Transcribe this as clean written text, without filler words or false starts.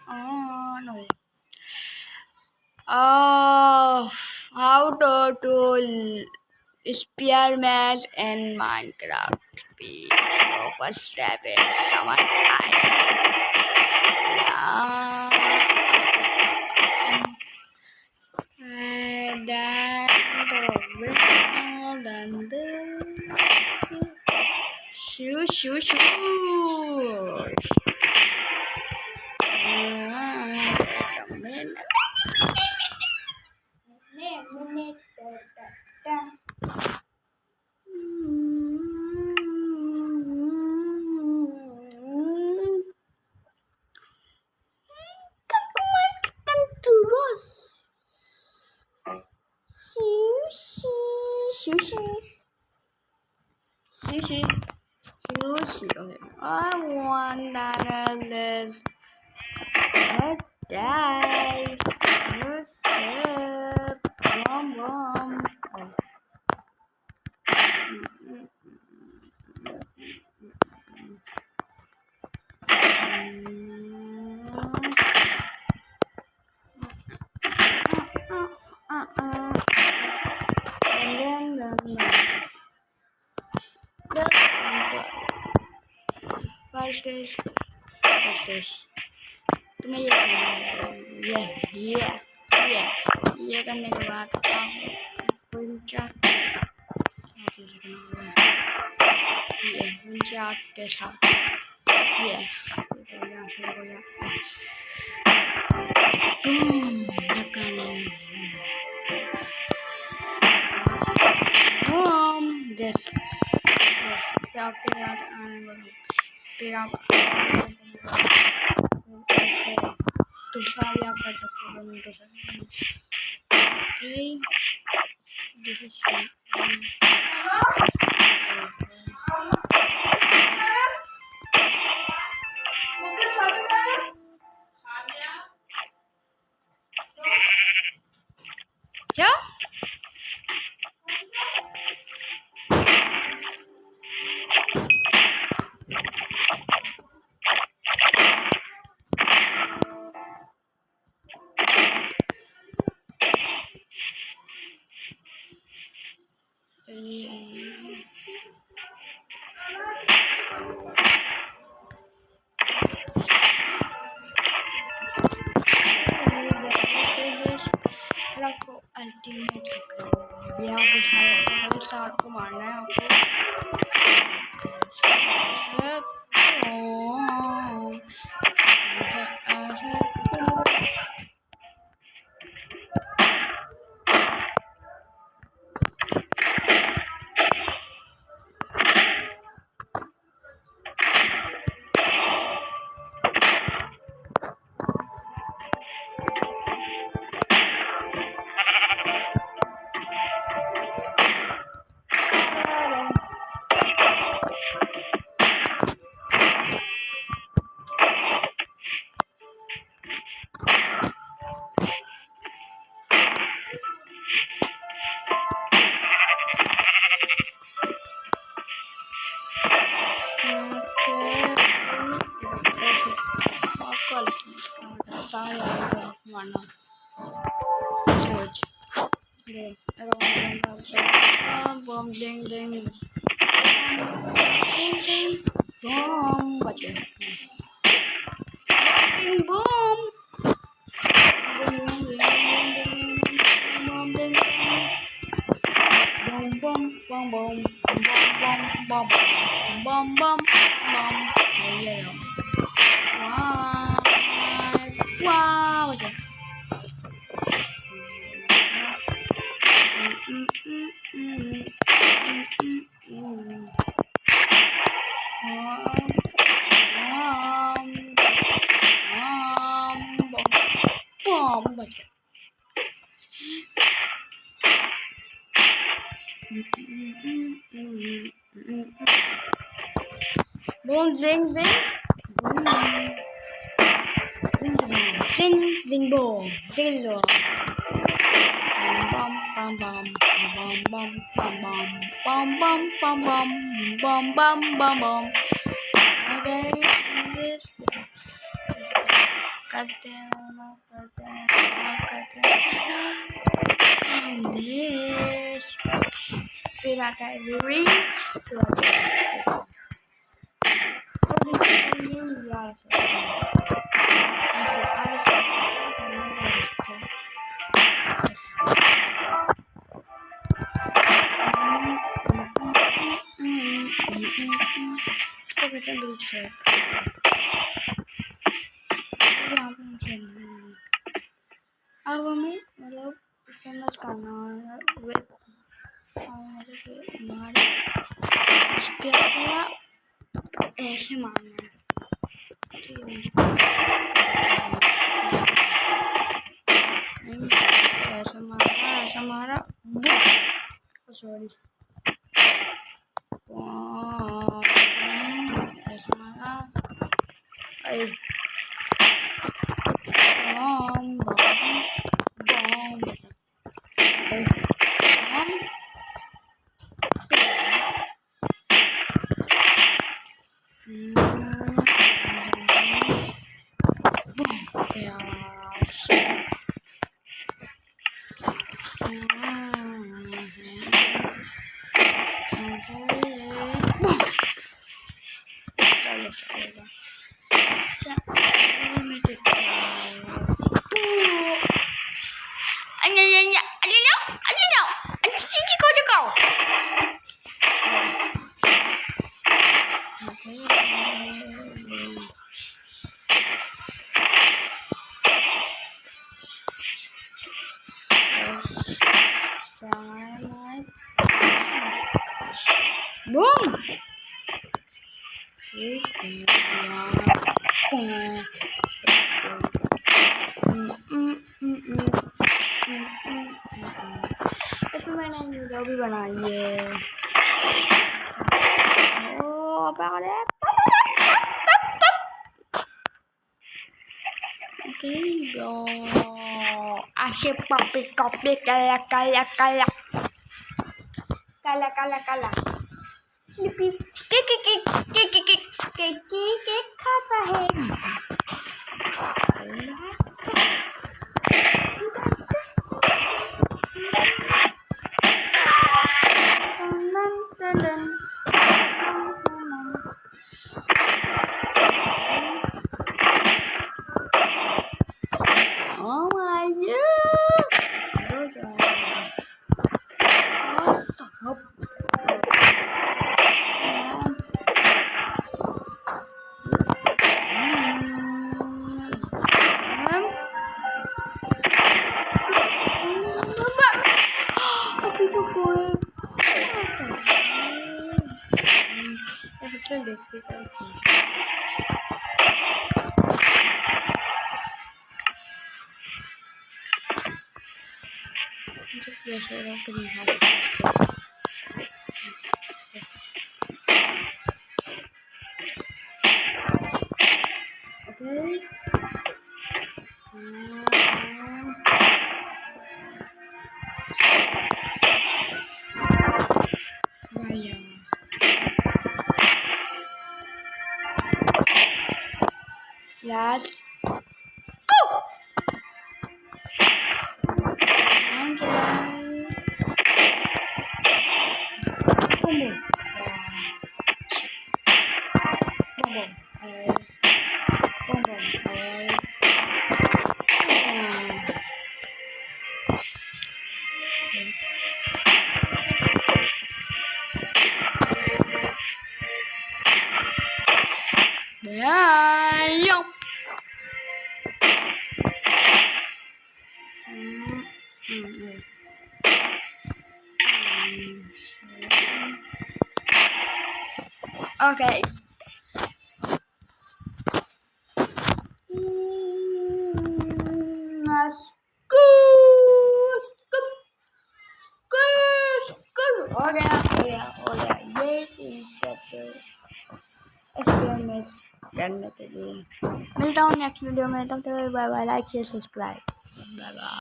Oh no. Oh, how to spearman in Minecraft. Be so first step is someone and then shoot. Wait a minute. Sushi. Okay. I want that is guys. What's up? Bom. And then First is तुम्हें ये करने के बाद क्या ये आपके साथ ये आपके याद आने वाला फिर आप दूसरा भी आप कर सकते हो okay this is क्या आपको अल्टीमेट आपको मारना है आपको Boom, ding, ding. Ding. Boom. Bật lên. Ding, boom. Boom, ding. Boom. Yeah. Wow. Bật lên. Boom, zing. Zing, boom. Zing, boom. Bum. Okay, करते हैं फिर आता है रीच अब हमें मतलब फेमस करना है ऐसे मारना ऐसा मारा सॉरी ऐसा मारा boom तो मैंने वीडियो भी बनाई है Así papi copy cala खाता है Oh my Last okay. हो गया ये एक्सपेरिमेंट करने के लिए मिलता हूँ नेक्स्ट वीडियो में। तब तक bye bye, like share subscribe, bye bye.